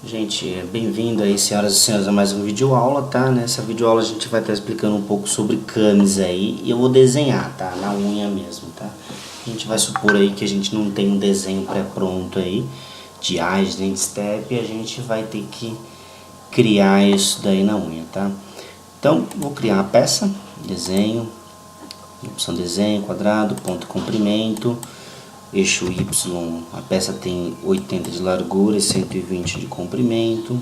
Gente, bem-vindo aí, senhoras e senhores, a mais uma videoaula, tá? Nessa videoaula a gente vai estar explicando um pouco sobre camis aí, e eu vou desenhar, tá? Na unha mesmo, tá? A gente vai supor aí que a gente não tem um desenho pré-pronto aí, de ás, de step, e a gente vai ter que criar isso daí na unha, tá? Então, vou criar uma peça, desenho, opção desenho, quadrado, ponto comprimento, eixo Y, a peça tem 80 de largura e 120 de comprimento.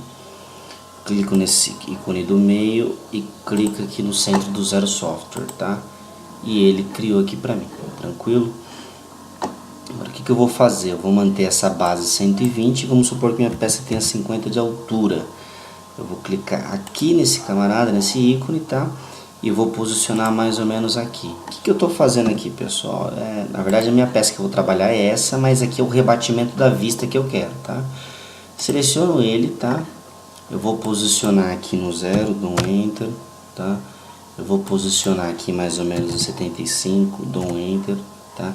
Clico nesse ícone do meio e clico aqui no centro do Zero Software, tá? E ele criou aqui pra mim, tranquilo? Agora o que eu vou fazer? Eu vou manter essa base 120 e vamos supor que minha peça tenha 50 de altura. Eu vou clicar aqui nesse camarada, nesse ícone, tá? E vou posicionar mais ou menos aqui. O que eu estou fazendo aqui, pessoal? Na verdade, a minha peça que eu vou trabalhar é essa, mas aqui é o rebatimento da vista que eu quero, tá? Seleciono ele, tá? Eu vou posicionar aqui no 0, dou um Enter, tá? Eu vou posicionar aqui mais ou menos em 75, dou um Enter, tá?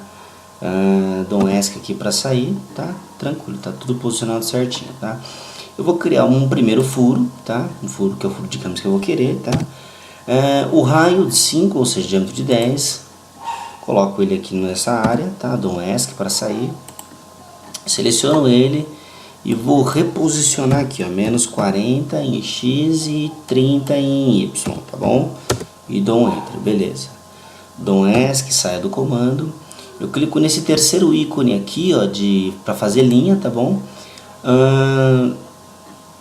Dou um ESC aqui para sair, tá? Tranquilo, tá tudo posicionado certinho, tá? Eu vou criar um primeiro furo, tá? Um furo que é o furo de camis que eu vou querer, tá? O raio de 5, ou seja, diâmetro de 10, coloco ele aqui nessa área, tá? Dou um ESC para sair, seleciono ele e vou reposicionar aqui, ó, menos 40 em X e 30 em Y, tá bom? E dou um Enter, beleza. Dou um ESC, saio do comando, eu clico nesse terceiro ícone aqui, ó, para fazer linha, tá bom?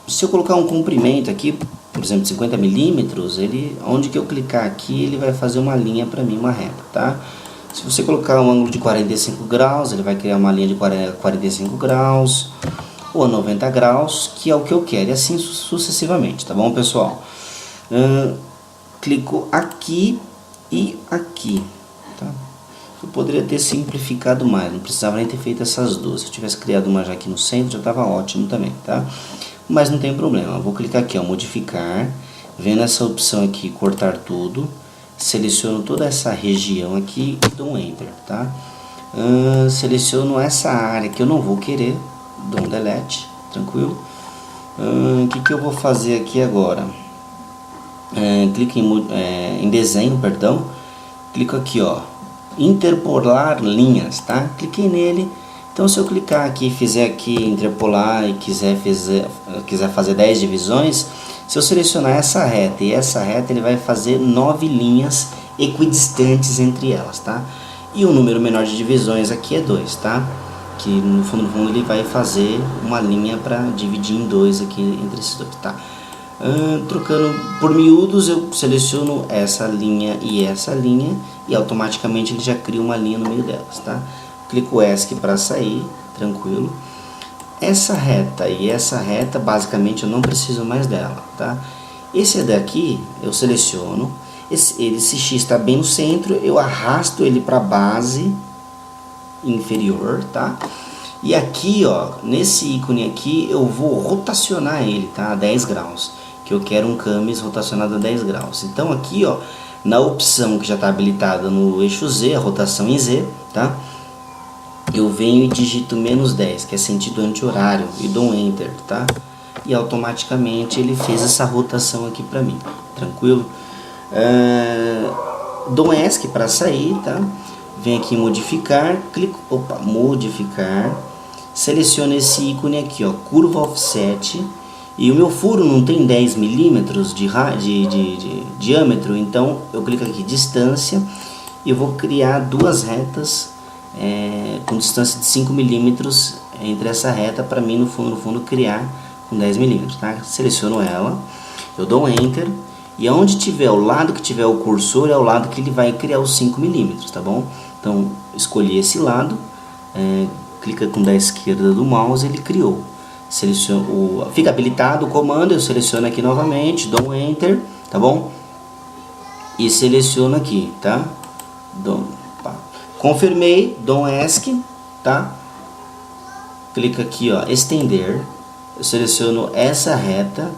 Se eu colocar um comprimento aqui, por exemplo, 50 milímetros, onde que eu clicar aqui, ele vai fazer uma linha para mim, uma reta, tá? Se você colocar um ângulo de 45 graus, ele vai criar uma linha de 45 graus, ou 90 graus, que é o que eu quero, e assim sucessivamente, tá bom, pessoal? Clico aqui e aqui, tá? Eu poderia ter simplificado mais, não precisava nem ter feito essas duas. Se eu tivesse criado uma já aqui no centro, já estava ótimo também, tá? Mas não tem problema, eu vou clicar aqui, ó, modificar, vendo essa opção aqui, cortar tudo, seleciono toda essa região aqui e dou um Enter, tá? Seleciono essa área que eu não vou querer, dou um Delete, tranquilo? O que eu vou fazer aqui agora? Clico em desenho, perdão, clico aqui, ó, interpolar linhas, tá? Cliquei nele. Então, se eu clicar aqui, fizer aqui interpolar e quiser fazer 10 divisões, se eu selecionar essa reta e essa reta, ele vai fazer 9 linhas equidistantes entre elas, tá? E o número menor de divisões aqui é 2, tá? Que no fundo ele vai fazer uma linha para dividir em 2 aqui entre esses dois, tá? Trocando por miúdos, eu seleciono essa linha e automaticamente ele já cria uma linha no meio delas, tá? Clico ESC para sair, tranquilo. Essa reta e essa reta, basicamente eu não preciso mais dela, tá? Esse daqui eu seleciono, esse X está bem no centro, eu arrasto ele para a base inferior, tá? E aqui, ó, nesse ícone aqui, eu vou rotacionar ele, tá? A 10 graus, que eu quero um camis rotacionado a 10 graus. Então aqui, ó, na opção que já está habilitada no eixo Z, a rotação em Z, tá? Eu venho e digito menos 10, que é sentido anti-horário, e dou um Enter, tá? E automaticamente ele fez essa rotação aqui pra mim, tranquilo? Dou um ESC para sair, tá? Venho aqui em modificar, clico, modificar, seleciono esse ícone aqui, ó, curva offset, e o meu furo não tem 10 milímetros de diâmetro, então eu clico aqui distância, e eu vou criar duas retas com distância de 5 milímetros entre essa reta para mim no fundo criar com 10 milímetros, tá? Seleciono ela, eu dou um Enter e aonde tiver o lado que tiver o cursor é o lado que ele vai criar os 5 milímetros, tá bom? Então escolhi esse lado, clica com da esquerda do mouse, ele criou. Fica habilitado o comando, eu seleciono aqui novamente, dou um Enter, tá bom? E seleciono aqui, tá? Confirmei, dou um ESC, tá? Clica aqui, ó, estender. Eu seleciono essa reta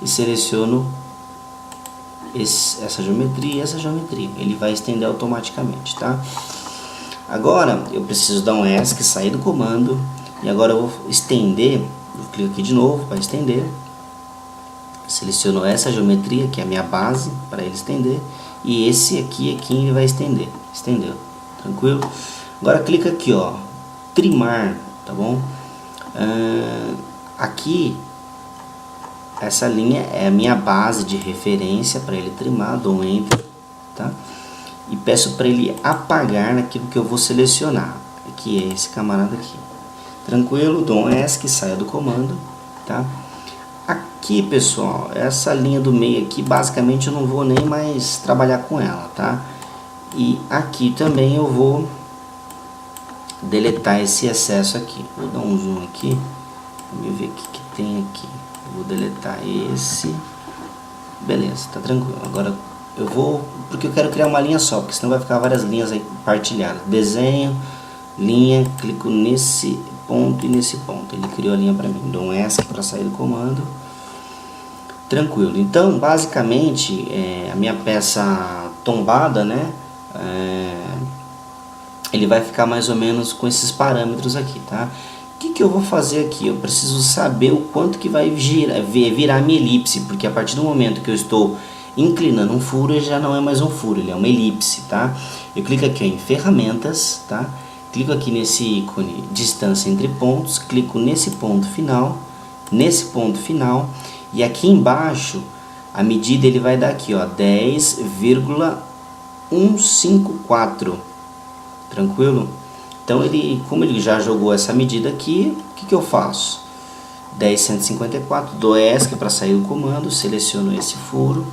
e seleciono essa geometria e essa geometria. Ele vai estender automaticamente, tá? Agora eu preciso dar um ESC, sair do comando e agora eu vou estender clico aqui de novo para estender. Seleciono essa geometria, que é a minha base, para ele estender. E esse aqui é quem ele vai estender. Estendeu. Tranquilo? Agora clica aqui, ó. Trimar, tá bom? Aqui, essa linha é a minha base de referência para ele trimar. Dou um Enter, tá? E peço para ele apagar naquilo que eu vou selecionar. Que é esse camarada aqui. Tranquilo? Dou um ESC, saia do comando, tá? Aqui, pessoal, essa linha do meio aqui, basicamente eu não vou nem mais trabalhar com ela, tá? E aqui também eu vou deletar esse excesso aqui. Vou dar um zoom aqui, pra me ver o que tem aqui. Vou deletar esse. Beleza, tá tranquilo. Agora eu vou, porque eu quero criar uma linha só, porque senão vai ficar várias linhas aí partilhadas. Desenho, linha, clico nesse ponto e nesse ponto. Ele criou a linha para mim. Dou um ESC para sair do comando. Tranquilo. Então, basicamente, a minha peça tombada, né? Ele vai ficar mais ou menos com esses parâmetros aqui, tá? O que eu vou fazer aqui? Eu preciso saber o quanto que vai virar a minha elipse, porque a partir do momento que eu estou inclinando um furo, ele já não é mais um furo, ele é uma elipse, tá? Eu clico aqui em ferramentas, tá? Clico aqui nesse ícone distância entre pontos, clico nesse ponto final, e aqui embaixo a medida ele vai dar aqui, ó, 10,154, tranquilo? Então como ele já jogou essa medida aqui, o que eu faço? 10,154, dou ESC para sair do comando, seleciono esse furo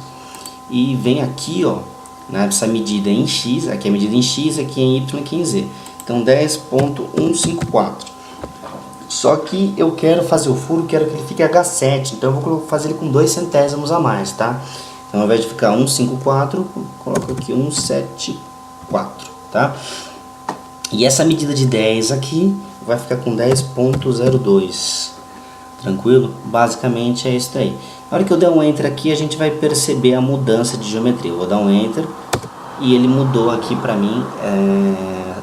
e venho aqui, ó, nessa medida em X, aqui é a medida em X, aqui em Y, aqui em Z. Então 10,154. Só que eu quero fazer o furo, quero que ele fique H7, então eu vou fazer ele com 2 centésimos a mais, tá? Então ao invés de ficar 154, coloco aqui 174, tá? E essa medida de 10 aqui vai ficar com 10,02, tranquilo? Basicamente é isso daí. Na hora que eu der um Enter aqui, a gente vai perceber a mudança de geometria. Eu vou dar um Enter e ele mudou aqui pra mim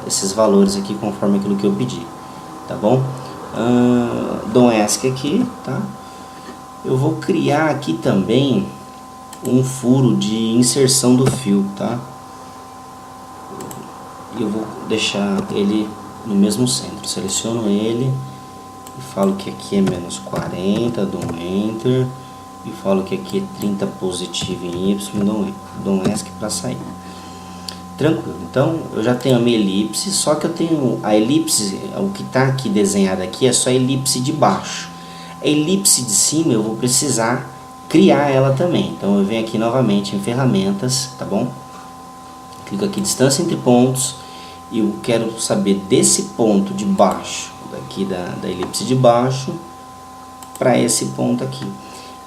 esses valores aqui conforme aquilo que eu pedi, tá bom? Dou um ESC aqui, tá? Eu vou criar aqui também um furo de inserção do fio, tá? E eu vou deixar ele no mesmo centro. Seleciono ele e falo que aqui é menos 40, dou um Enter e falo que aqui é 30 positivo em Y, dou um ESC para sair. Tranquilo, então eu já tenho a minha elipse, só que eu tenho a elipse, o que está aqui desenhado aqui é só a elipse de baixo. A elipse de cima eu vou precisar criar ela também, então eu venho aqui novamente em ferramentas, tá bom? Clico aqui distância entre pontos e eu quero saber desse ponto de baixo, daqui da elipse de baixo, para esse ponto aqui.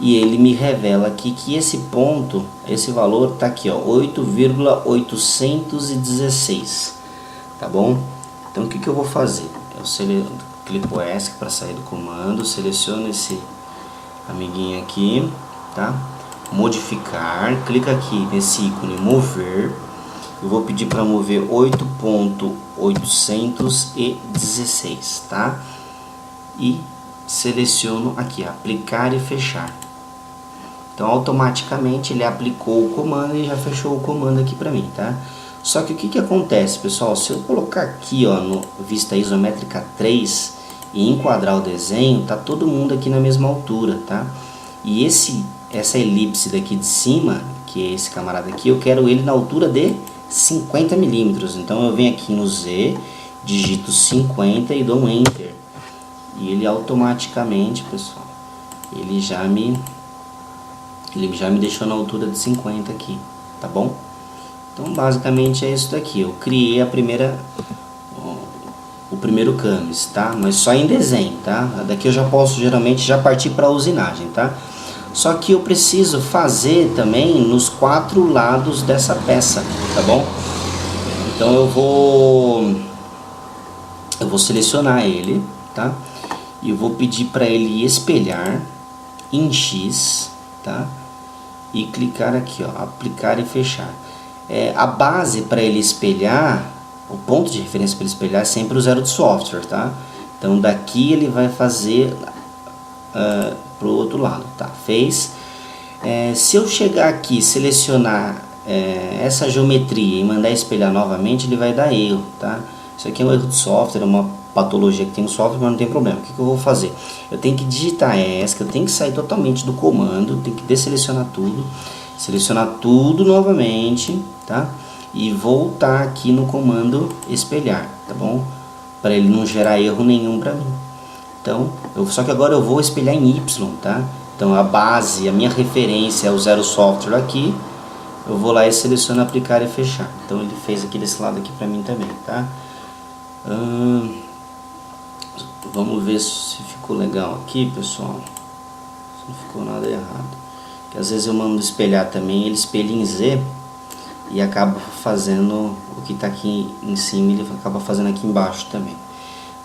E ele me revela aqui que esse ponto, esse valor está aqui, ó, 8,816, tá bom? Então o que eu vou fazer? Eu clico ESC para sair do comando, seleciono esse amiguinho aqui, tá? Modificar, clica aqui nesse ícone mover, eu vou pedir para mover 8,816, tá? E seleciono aqui, aplicar e fechar. Então automaticamente ele aplicou o comando e já fechou o comando aqui para mim, tá? Só que o que acontece, pessoal? Se eu colocar aqui, ó, no vista isométrica 3 e enquadrar o desenho, tá todo mundo aqui na mesma altura, tá? E essa elipse daqui de cima, que é esse camarada aqui, eu quero ele na altura de 50 milímetros. Então eu venho aqui no Z, digito 50 e dou um Enter. E ele automaticamente, pessoal, ele já me deixou na altura de 50 aqui, tá bom? Então basicamente é isso daqui. Eu criei o primeiro canvas, tá? Mas só em desenho, tá? Daqui eu já posso geralmente já partir para a usinagem, tá? Só que eu preciso fazer também nos 4 lados dessa peça, tá bom? Então eu vou selecionar ele, tá? E eu vou pedir para ele espelhar em X, tá? E clicar aqui, ó, aplicar e fechar. A base para ele espelhar, o ponto de referência para ele espelhar é sempre o 0 do software, tá? Então daqui ele vai fazer para o outro lado, tá? Fez. Se eu chegar aqui, selecionar essa geometria e mandar espelhar novamente, ele vai dar erro, tá? Isso aqui é um erro de software, é uma patologia que tem no software, mas não tem problema. O que eu vou fazer? Eu tenho que digitar ESC, eu tenho que sair totalmente do comando, tenho que desselecionar tudo, selecionar tudo novamente, tá? E voltar aqui no comando espelhar, tá bom? Para ele não gerar erro nenhum para mim. Então, só que agora eu vou espelhar em Y, tá? Então a base, a minha referência é o Zero Software aqui. Eu vou lá e seleciono aplicar e fechar. Então ele fez aqui desse lado aqui para mim também, tá? Vamos ver se ficou legal aqui, pessoal. Se não ficou nada errado. Porque às vezes eu mando espelhar também, ele espelha em Z e acaba fazendo o que está aqui em cima, ele acaba fazendo aqui embaixo também.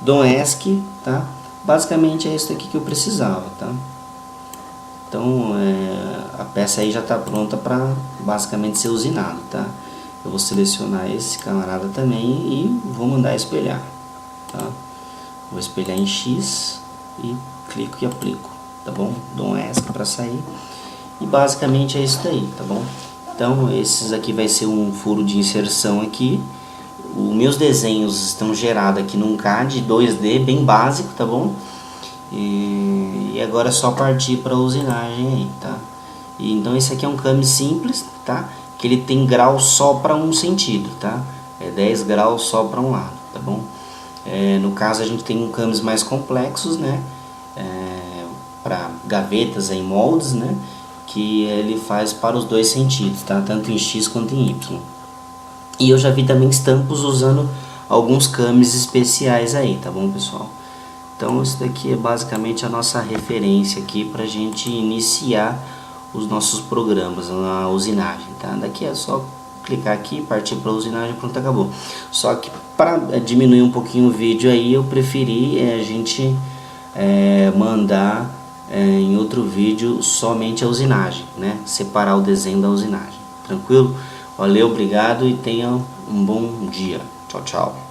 Dom ESC, tá? Basicamente é isso aqui que eu precisava, tá? Então a peça aí já está pronta para basicamente ser usinado, tá? Eu vou selecionar esse camarada também e vou mandar espelhar, tá? Vou espelhar em X e clico e aplico, tá bom? Dou um ESC para sair e basicamente é isso daí, tá bom? Então esses aqui vai ser um furo de inserção aqui. Os meus desenhos estão gerados aqui num CAD 2D bem básico, tá bom? E agora é só partir para a usinagem aí, tá? E então esse aqui é um CAMS simples, tá? Que ele tem grau só para um sentido, tá? É 10 graus só para um lado, tá bom? No caso a gente tem um CAMS mais complexos, né? Para gavetas em moldes, né? Que ele faz para os dois sentidos, tá? Tanto em X quanto em Y. E eu já vi também estampos usando alguns CAMS especiais aí, tá bom, pessoal? Então isso daqui é basicamente a nossa referência aqui para a gente iniciar os nossos programas na usinagem, tá? Daqui é só clicar aqui, partir para a usinagem, pronto, acabou. Só que para diminuir um pouquinho o vídeo aí, eu preferi a gente mandar em outro vídeo somente a usinagem, né? Separar o desenho da usinagem, tranquilo? Valeu, obrigado e tenha um bom dia. Tchau, tchau.